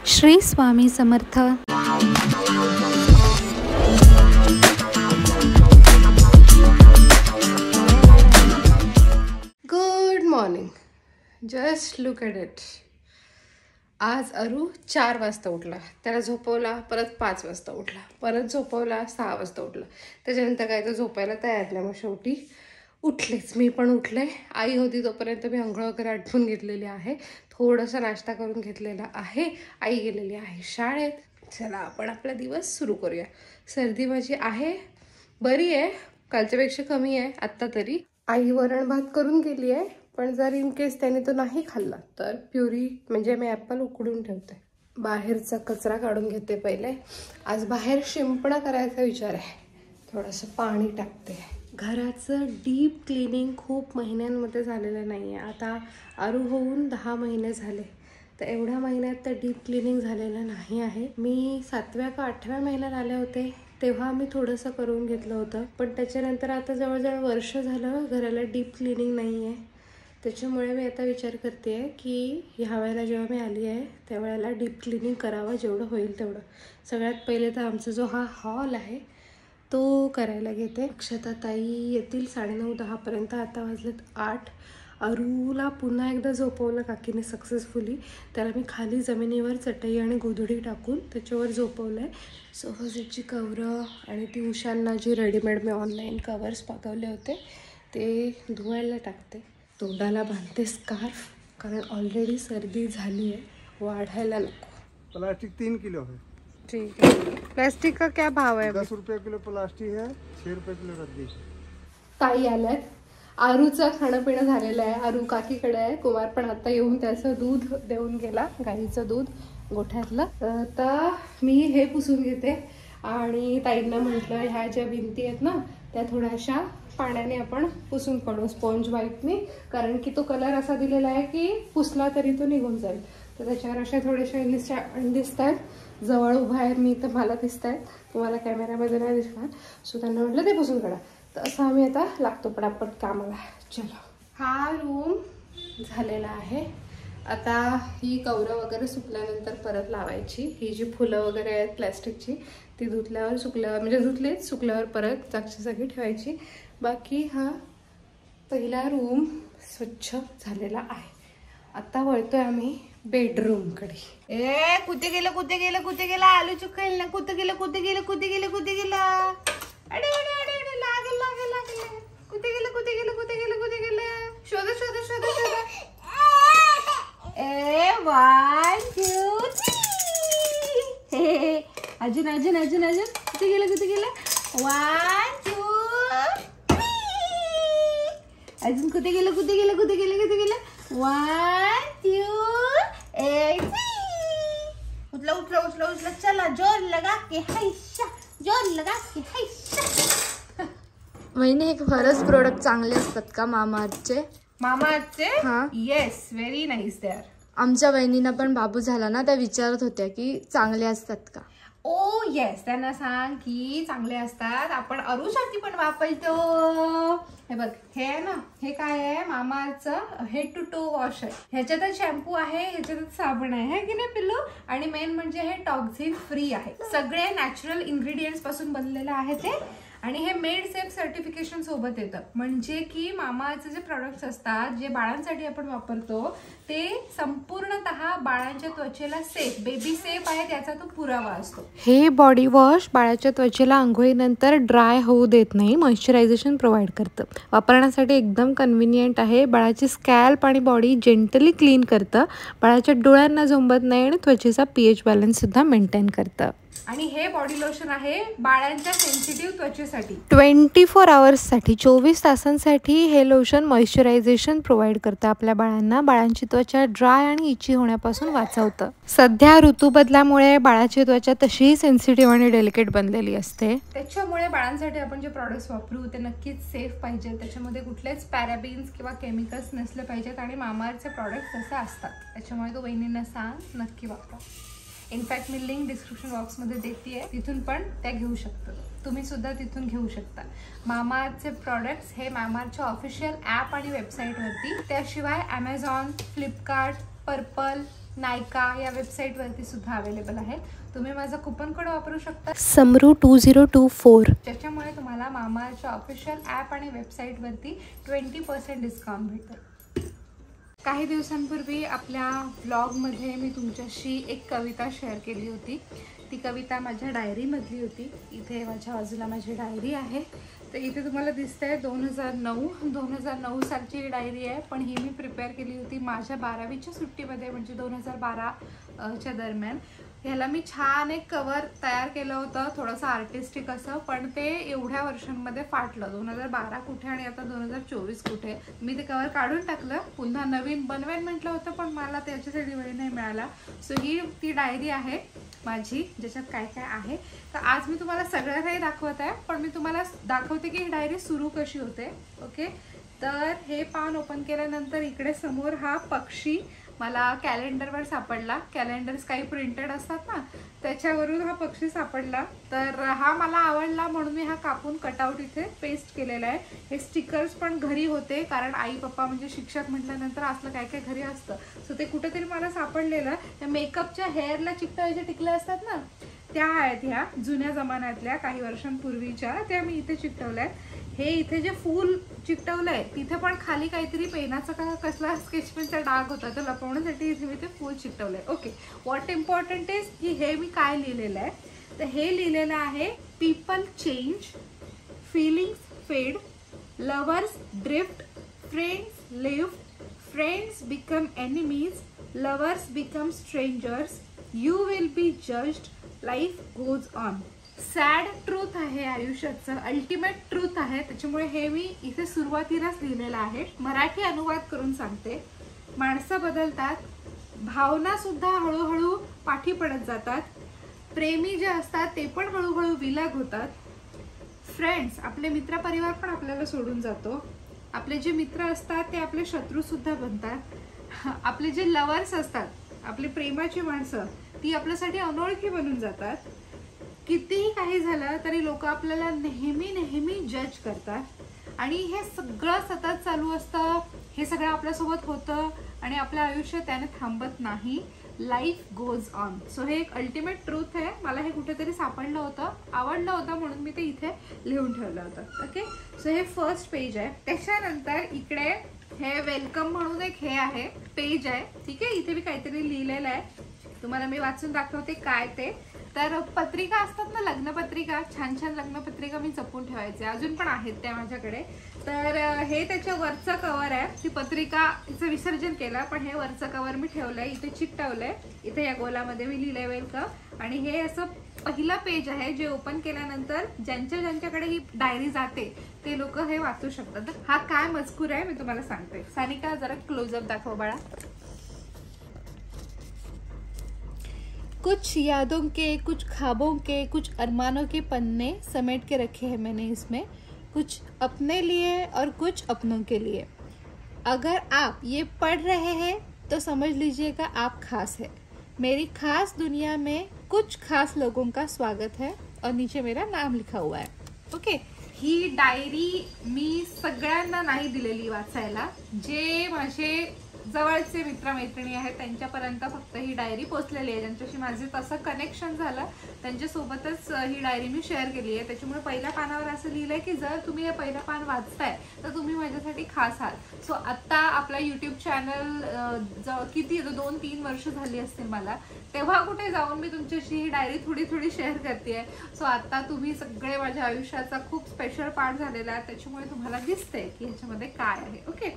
Shri Swami Samarth. Good morning. Just look at it. आज अरू 4 वाजता उठला, त्याला झोपवला, परत 5 वाजता उठला, परत झोपवला, 6 वाजता उठला, त्याच्यानंतर काय तो झोपायला तयार नाही, मग शेवटी उठलेच। मी पण उठले। आई होती तोपर्यंत मी अंघोळ वगैरे आटपून घेतलेली आहे, थोडासा नाश्ता करून घेतलेला आहे। आई गेलेली आहे शाळेत। चला आपण आपला दिवस सुरू करूया। सर्दी माझी आहे, बरी आहे, कालच्यापेक्षा कमी आहे आत्ता तरी। आई वरण भात करून गेली आहे, पण जर इन केस त्याने तो नाही खाल्ला तर प्युरी म्हणजे मी ॲपल उकडून ठेवते। बाहेरचा कचरा काढून घेते पहिले। आज बाहेर शिंपणा करायचा विचार आहे, थोडंसं पाणी टाकते। घराचं डीप क्लिनिंग खूप महिन्यांमध्ये झालेलं नाही आहे। आता अरू होऊन 10 महिने झाले, तर एवढ्या महिन्यात तर डीप क्लिनिंग झालेलं नाही आहे। मी 7व्या का 8व्या महिन्यात आले होते तेव्हा मी थोडंसं करून घेतलं होतं, पण त्याच्यानंतर आता जवळजवळ वर्ष झालं घराला डीप क्लिनिंग नाही आहे। त्याच्यामुळे मी आता विचार करते आहे की ह्या वेळेला जेव्हा मी आली आहे त्यावेळेला डीप क्लिनिंग करावं, जेवढं होईल तेवढं। सगळ्यात पहिले तर आमचा जो हा हॉल आहे तो करायला घेते। अक्षता ताई येतील 9:30-10पर्यंत। आता वाजलेत 8। अरूला पुन्हा एकदा झोपवलं काकीने सक्सेसफुली। त्याला मी खाली जमिनीवर चटई आणि गोधडी टाकून त्याच्यावर झोपवलं आहे। सोफासेटची कवरं आणि ती उशांना जी रेडीमेड मी ऑनलाईन कवर्स मागवले होते ते धुवायला टाकते। तोंडाला बांधते स्कार्फ, कारण ऑलरेडी सर्दी झाली आहे, वाढायला नको। प्लास्टिक 3 किलो है। ठीक है। प्लास्टिक का क्या भाव है? 10 रुपये किलो प्लास्टिक है, 6 रुपये किलो रद्दी। ताई आल्यात। आरूचं खाणं पिणं झालेलं आहे। आरू काकीकडे आहे, कुमार पण आता येऊन त्याचं दूध देऊन गेला, गाईचं दूध गोठ्यातलं। आता मी हे पुसून घेते आणि ताईंना म्हटलं ह्या ज्या भिंती आहेत ना त्या थोड्याशा पाण्याने आपण पुसून काढू स्पॉन्ज वाईटने, कारण की तो कलर असा दिलेला आहे की पुसला तरी तो निघून जाईल। तर त्याच्यावर अशा थोड्याशा दिसत आहेत। जवळ उभा आहे मी तर मला दिसत आहेत, तुम्हाला कॅमेऱ्यामध्ये नाही दिसणार, सो त्यांना म्हटलं ते पुसून काढा। तर असं आम्ही आता लागतो पटापट कामाला। चलो, हा रूम झालेला आहे। आता ही कवरं वगैरे सुकल्यानंतर परत लावायची। ही जी फुलं वगैरे आहेत प्लॅस्टिकची ती धुतल्यावर सुकल्यावर म्हणजे धुतलीच, सुकल्यावर परत जागची जागी ठेवायची। बाकी हा पहिला रूम स्वच्छ झालेला आहे। आता वळतोय आम्ही बेडरूम कडे। ए कुठे गेलं कुठे गेलं कुठे गेला आलू चुकायला ना, कुठे गेलं कुठे गेलं कुठे गेलं कुठे गेला, अडे अडे अडे अडे लागल लागल लागल, कुठे गेलं कुठे गेलं कुठे गेलं कुठे गेलं, शोध शोध शोध शोध। ए 1 2 3 अजून अजून अजून अजून, कुठे गेलं 1 2 अजून कुठे गेलं 1 2 1 उठला उठला उठला उठला, चला जोर लगा के हैशा, जोर लगा के हैशा। वहिनी, हे खरंच प्रोडक्ट चांगले असतात का मामाअर्थचे? मामाअर्थचे? हां, yes, very nice they are. आमच्या वहिनींना पण बाबू झाला ना, त्या विचारत होत्या की चांगले असतात का। ओ येस, त्यांना सांग की चांगले असतात, आपण अरूसाठी पण वापरतो। हे बघ, हे आहे ना, हे काय आहे मामाअर्थचं हेड टू टो वॉश आहे। ह्याच्यातच शॅम्पू आहे, ह्याच्यातच साबण आहे की नाही पिल्लू, आणि मेन म्हणजे हे टॉक्झिन फ्री आहे। सगळे नॅचरल इन्ग्रेडियंट्स पासून बनलेलं आहे ते, आणि हे मेड सेफ सर्टिफिकेशन सोबत येतं, म्हणजे की मामाअर्थचे जे प्रोडक्ट्स असतात जे बाळांसाठी आपण वापरतो ते संपूर्णतः बाळांच्या त्वचेला सेफ, बेबी सेफ आहे त्याचा तो पुरावा असतो। हे बॉडी वॉश बाळाच्या त्वचेला आंघोळीनंतर ड्राय होऊ देत नाही, मॉइश्चरायझेशन प्रोव्हाइड करतं। वापरण्यासाठी एकदम कन्व्हिनियंट आहे। बाळाची स्कॅल्प आणि बॉडी जेंटली क्लीन करतं, बाळाच्या डोळ्यांना झोंबत नाही आणि त्वचेचा पीएच बॅलन्स सुद्धा मेंटेन करतं। आणि हे बॉडी लोशन आहे बाळांच्या सेन्सिटिव्ह त्वचेसाठी। 24 आवर्ससाठी 24 तासांसाठी हे लोशन मॉइश्चरायझेशन प्रोव्हाइड करतं आपल्या बाळांना, बाळांची त्वचा ड्राय आणि इची होण्यापासून वाचवतं। सध्या ऋतुबदलामुळे बाळाची त्वचा तशीही सेन्सिटिव्ह आणि डेलिकेट बनलेली असते, त्याच्यामुळे बाळांसाठी आपण जे प्रॉडक्ट्स वापरू ते नक्कीच सेफ पाहिजे, त्याच्यामध्ये कुठलेच पॅराबिन्स किंवा केमिकल्स नसले पाहिजेत, आणि मामाअर्थचे प्रॉडक्ट्स असे असतात, त्याच्यामुळे तो वहिनींना सांग नक्की वापरा। इनफॅक्ट मी लिंक डिस्क्रिप्शन बॉक्समध्ये देते आहे, तिथून पण त्या घेऊ शकता, तुम्ही सुद्धा तिथून घेऊ शकता। मामाअर्थचे प्रॉडक्ट्स हे मामाअर्थच्या ऑफिशियल ॲप आणि वेबसाईटवरती, त्याशिवाय ॲमेझॉन, फ्लिपकार्ट, पर्पल, नायका या वेबसाईटवरती सुद्धा अवेलेबल आहे. तुम्ही माझं कुपन कोड वापरू शकता समरू2024, ज्याच्यामुळे तुम्हाला मामाअर्थच्या ऑफिशियल ॲप आणि वेबसाईटवरती 20% डिस्काउंट भेटेल. काही दिवसांपूर्वी आपल्या ब्लॉगमध्ये मी तुमच्याशी एक कविता शेअर केली होती. ती कविता माझ्या डायरीमधली होती. इथे माझ्या बाजूला माझी डायरी आहे. तर इथे तुम्हाला दिसतंय 2009 सालची ही डायरी आहे. पण ही मी प्रिपेअर केली होती माझ्या 12वीच्या सुट्टीमध्ये, म्हणजे 2012च्या दरम्यान. ह्याला मी छान एक कवर तयार केलं होतं, थोडंसं आर्टिस्टिक असं, पण ते एवढ्या वर्षांमध्ये फाटलं. 2012 कुठे आणि आता 2024 कुठे. मी ते कवर काढून टाकलं, पुन्हा नवीन बनवेन म्हटलं होतं, पण मला त्याच्यासाठी वेळ नाही मिळाला. सो ही ती डायरी आहे माझी, ज्याच्यात काय काय आहे. तर आज मी तुम्हाला सगळं काही दाखवत आहे, पण मी तुम्हाला दाखवते की ही डायरी सुरू कशी होते. ओके, तर हे पान ओपन केल्यानंतर इकडे समोर हा पक्षी मला कॅलेंडरवर सापडला. कॅलेंडर्स काही प्रिंटेड असतात ना, त्याच्यावरून हा पक्षी सापडला. तर हा मला आवडला म्हणून मी हा कापून कटआउट इथे पेस्ट केलेला आहे. हे स्टिकर्स पण घरी होते, कारण आई पप्पा म्हणजे शिक्षक म्हटल्यानंतर असलं काय काय घरी असतं. सो ते कुठेतरी मला सापडलेलं. त्या मेकअपच्या हेअरला चिकटायच्या टिकल्या असतात ना, त्या आहेत ह्या जुन्या जमान्यातल्या, काही वर्षांपूर्वीच्या. त्या मी इथे चिकटवल्या. हे इथे जे फूल चिकटवलंय तिथे पण खाली काहीतरी पेनाचा का कसला स्केच पेनचा डाग होता, तर लपवण्यासाठी इथे मी ते फूल चिकटवलंय. ओके, व्हॉट इम्पॉर्टंट इज की हे मी काय लिहिलेलं आहे. तर हे लिहिलेलं आहे, people change, feelings fade, lovers drift, friends leave, friends become enemies, lovers become strangers, you will be judged, life goes on. Sad truth आहे आयुष्याचं, अल्टिमेट ट्रूथ आहे. त्याच्यामुळे हे मी इथे सुरुवातीलाच लिहिलेलं आहे. मराठी अनुवाद करून सांगते. माणसं बदलतात, भावना सुद्धा हळूहळू पाठी पडत जातात, प्रेमी जे असतात ते पण हळूहळू विलग होतात, फ्रेंड्स आपले मित्रपरिवार पण आपल्याला सोडून जातो, आपले जे मित्र असतात ते आपले शत्रू सुद्धा बनतात, आपले जे लवर्स असतात, आपली प्रेमाची माणसं, ती आपल्यासाठी अनोळखी बनून जातात. कितीही काही झालं तरी लोक आपल्याला नेहमी नेहमी जज करतात आणि हे सगळं सतत चालू असतं. हे सगळं आपल्यासोबत होतं आणि आपलं आयुष्य त्याने थांबत नाही. Life goes on. सो हे एक अल्टिमेट ट्रूथ आहे. मला हे कुठेतरी सापडलं होतं, आवडलं होतं, म्हणून मी ते इथे लिहून ठेवलं होतं. ओके, सो हे फर्स्ट पेज आहे. त्याच्यानंतर इकडे हे वेलकम म्हणून एक हे आहे, पेज आहे. ठीक आहे, इथे मी काहीतरी लिहिलेलं आहे, तुम्हाला मी वाचून दाखवते काय ते. तर पत्रिका असतात ना, लग्नपत्रिका, छान छान लग्नपत्रिका मी जपून ठेवायचे, अजून पण आहेत त्या माझ्याकडे. तर हे त्याच्या वरचं कवर आहे. ती पत्रिका तिचं विसर्जन केलं, पण हे वरचं कवर मी ठेवलंय, इथे चिकटवलंय. इथे या गोलामध्ये मी लिहिलंय वेलकम. आणि हे असं पहिलं पेज आहे, जे ओपन केल्यानंतर ज्यांच्याकडे ही डायरी जाते ते लोक हे वाचू शकतात. हा काय मजकूर आहे मी तुम्हाला सांगते. सानिका जरा क्लोजअप दाखव बाळा. कुछ यादों के, कुछ ख्वाबों के, कुछ अरमानों के पन्ने समेट के रखे हैं मैंने इसमें, कुछ अपने लिए और कुछ अपनों के लिए. अगर आप ये पढ़ रहे हैं तो समझ लीजिएगा आप खास है. मेरी खास दुनिया में कुछ खास लोगों का स्वागत है. और नीचे मेरा नाम लिखा हुआ है. ओके, ही डायरी मी सगळ्यांना नाही दिलेली वाचायला. जे माझे जवळचे मित्रमैत्रिणी आहेत त्यांच्यापर्यंत फक्त ही डायरी पोचलेली आहे. ज्यांच्याशी माझे तसं कनेक्शन झालं त्यांच्यासोबतच ही डायरी मी शेअर केली आहे. त्याच्यामुळे पहिल्या पानावर असं लिहिलंय की जर तुम्ही हे पहिलं पान वाचताय तर तुम्ही माझ्यासाठी खास आहात. सो आत्ता आपला यूट्यूब चॅनल किती 2-3 वर्ष झाली असतील मला, तेव्हा कुठे जाऊन मी तुमच्याशी ही डायरी थोडी शेअर करते. सो आता तुम्ही सगळे माझ्या आयुष्याचा खूप स्पेशल पार्ट झालेला आहे, त्याच्यामुळे तुम्हाला दिसतंय की ह्याच्यामध्ये काय आहे. ओके,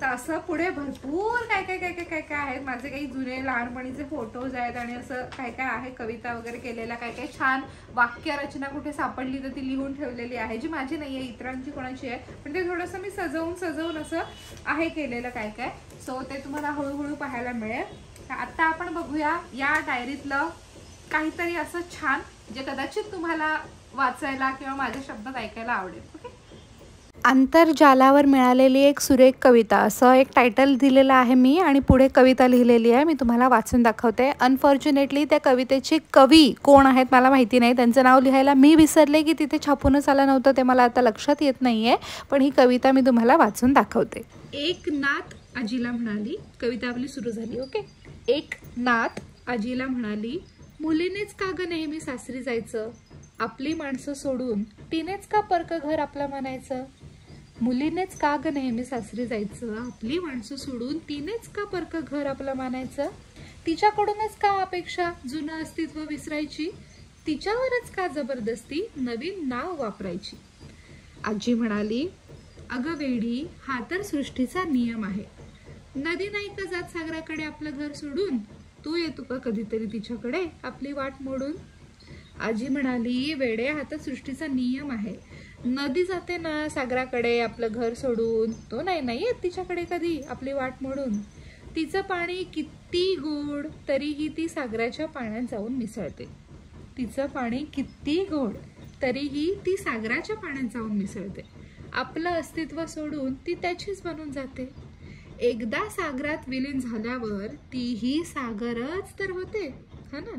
तर असं पुढे भरपूर काय काय काय काय काय आहेत. माझे काही जुने लहानपणीचे फोटोज आहेत आणि असं काय काय आहे, कविता वगैरे केलेल्या, काय काय छान वाक्य रचना कुठे सापडली तर ती लिहून ठेवलेली आहे, जी माझी नाही आहे, इतरांची कोणाची आहे, पण ते थोडंसं मी सजवून असं आहे केलेलं काय काय. सो ते तुम्हाला हळूहळू पाहायला मिळेल. आता आपण बघूया या डायरीतलं काहीतरी असं छान जे कदाचित तुम्हाला वाचायला किंवा माझ्या शब्दात ऐकायला आवडेल. ओके, आंतरजालावर मिळालेली एक सुरेख कविता असं एक टायटल दिलेलं आहे मी, आणि पुढे कविता लिहिलेली आहे. मी तुम्हाला वाचून दाखवते. अनफॉर्च्युनेटली त्या कवितेचे कवी कोण आहेत मला माहिती नाही, त्यांचं नाव लिहायला मी विसरले की तिथे छापूनच आलं नव्हतं, ते मला आता लक्षात येत नाही आहे, पण ही कविता मी तुम्हाला वाचून दाखवते. एक नात आजीला म्हणाली. कविता आपली सुरू झाली. ओके, एक नात आजीला म्हणाली, मुलीनेच का ग नेहमी सासरी जायचं, आपली माणसं सोडून तिनेच का परक घर आपलं म्हणायचं. मुलीनेच का ग नेहमी सासरी जायचं, आपली माणसं सोडून तिनेच का परक घर आपलं मानायचं. तिच्याकडूनच का अपेक्षा जुनं अस्तित्व विसरायची, तिच्यावरच का जबरदस्ती नवीन नाव वापरायची. आजी म्हणाली, अगं वेडी, हा तर सृष्टीचा नियम आहे. नदी नाही का जात सागराकडे आपलं घर सोडून, तू येतो का कधीतरी तिच्याकडे आपली वाट मोडून. आजी म्हणाली, वेडे, हा तर सृष्टीचा नियम आहे. नदी जाते ना सागराकडे आपलं घर सोडून, तो नाही येत तिच्याकडे कधी आपली वाट मोडून. तिचं पाणी किती गोड तरीही ती सागराच्या पाण्यात जाऊन मिसळते. तिचं पाणी किती गोड तरीही ती सागराच्या पाण्यात जाऊन मिसळते. आपलं अस्तित्व सोडून ती त्याचीच बनून जाते. एकदा सागरात विलीन झाल्यावर तीही सागरच तर होते, हा ना.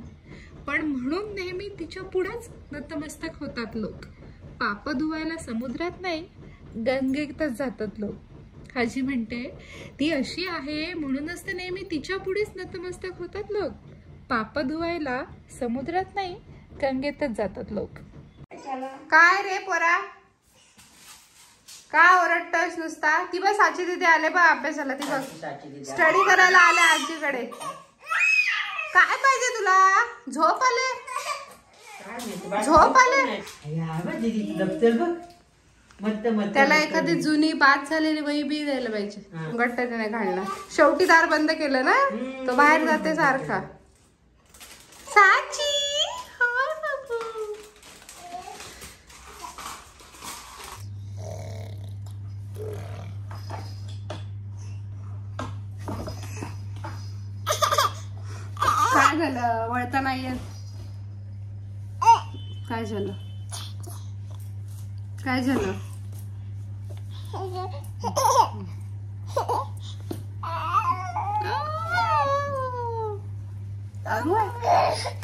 पण म्हणून नेहमी तिच्या पुढेच नतमस्तक होतात लोक. पाप धुवायला समुद्रात नाही, गंगेतच जातात लोक. आजी म्हणते, ती अशी आहे म्हणूनच तर नेहमी तिच्या पुढेच नतमस्तक होतात लोक. पाप धुवायला समुद्रात नाही, गंगेतच जातात लोक. काय रे पोरा, का ओरडतोस नुसता. ती बस आजी तिथे आले बा अभ्यासाला, ती बघ स्टडी करायला आले आजीकडे. काय पाहिजे तुला, झोप आले, झोप आले. त्याला एखादी जुनी बाद झालेली वही बी द्यायला पाहिजे, गट्ट त्याने घालणार. शेवटी दार बंद केलं ना, तो बाहेर जाते सारखा. साची काय झालं, वळता नाहीये. काय झालं, काय झालं.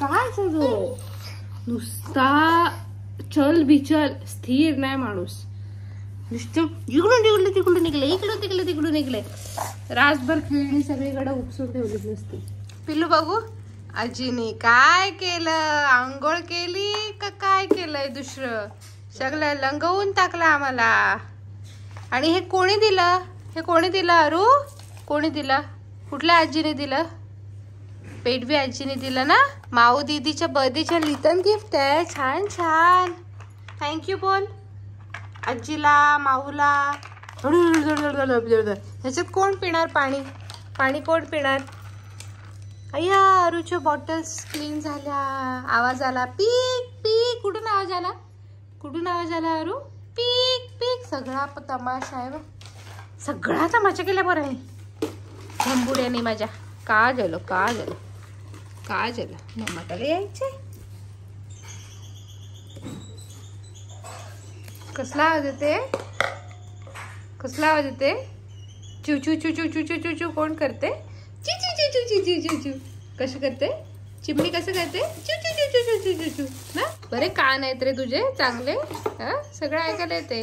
काय झालं, नुसता चल बिचल, स्थिर नाही माणूस. नुसतं इकडून तिकडे तिकडून निघले, इकडून तिकडे तिकडून निघले. रातभर खेळणी सगळीकडे उपसून ठेवली नसते. पिल्लू बघू, आजीने काय केलं, आंघोळ केली का काय केलंय दुसरं, सगळं लंगवून टाकलं आम्हाला. आणि हे कोणी दिलं, हे कोणी दिलं अरू, कोणी दिलं, कुठल्या आजीने दिलं. पेटवी आजीने दिलं ना. माऊ दीदीच्या बर्थडेच्या रिटर्न गिफ्ट आहे, छान छान. थँक्यू बोल आजीला, माऊला. ह्याच्यात कोण पिणार पाणी, पाणी कोण पिणार. अय्या, अरूच्या बॉटल्स क्लीन झाल्या. आवाज आला पीक पीक. कुठून आवाज आला, कुठून आवाज आला अरू, पीक पीक. सगळा तमाशा आहे बघ, सगळा तमाशा केला बरं आहे झंबुड्याने माझ्या. का झालं, का झालं, का झालं. मम्माला यायचे. कसला आवाज येते, कसला आवाज येते. चू चू चू चू चू चू चू चू कोण करते. चू चू चू चू चू चू चू चू कसं करते चिमणी, कसं करते चू चू चू चू चू चू चू ना. बरे कान आहेत रे तुझे चांगले, सगळं ऐकायला येते.